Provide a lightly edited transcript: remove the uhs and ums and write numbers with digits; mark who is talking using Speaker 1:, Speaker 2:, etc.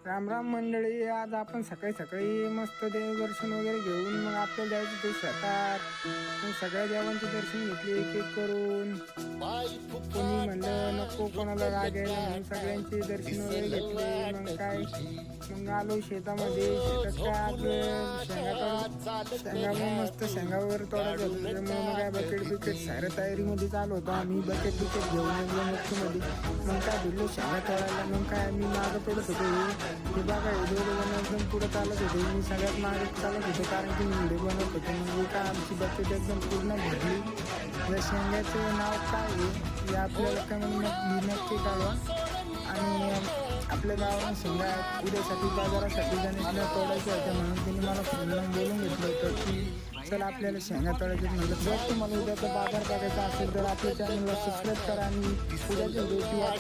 Speaker 1: राम राम मंडळी. आज आपण सकाळी सकाळी मस्त देवदर्शन वगैरे घेऊन मग आपल्याला जायचं ते शेतात. मग सगळ्या देवांचे दर्शन घेतले एक एक करून. कोणी म्हणलं नको कोणाला राग यायला म्हणून सगळ्यांचे दर्शन वगैरे घेतले. मग काय मग आलो शेतामध्ये. शेतात काय आज शेंगा मस्त शेंगा वगैरे तोडायचं होतं. त्याच्यामुळे मग काय बकेट बिकेट साऱ्या तयारीमध्ये चालू होतो आम्ही. बकेट बिकेट घेऊन येतो मच्छीमध्ये. मग काय भिडलो शेंगा तोडायला. मग काय मी मागं पडत होतो. हे बघा हे दोघं जण एकदम पुढं चालत होते. मी सगळ्यात मागे चालत होतो कारण की मी व्हिडिओ बनवत होतो. मग काय आमची बकेट एकदम पूर्ण भरली. या शेंग्याचं नाव काय आहे हे आपल्याला काय म्हणून नक्की कळवा. आणि आपल्या गावाला शेंगा उद्यासाठी बाजारासाठी गणेशला तोडायच्या होत्या म्हणून तिने मला फोन लावून बोलून घेतलं होतं की चला आपल्याला शेंगा तोडायचं म्हणलं. जर तुम्हाला उद्याचा बाजार बघायचा असेल तर आपल्या चॅनलला सबस्क्राईब करा आणि उद्याच्या व्हिडिओची वाट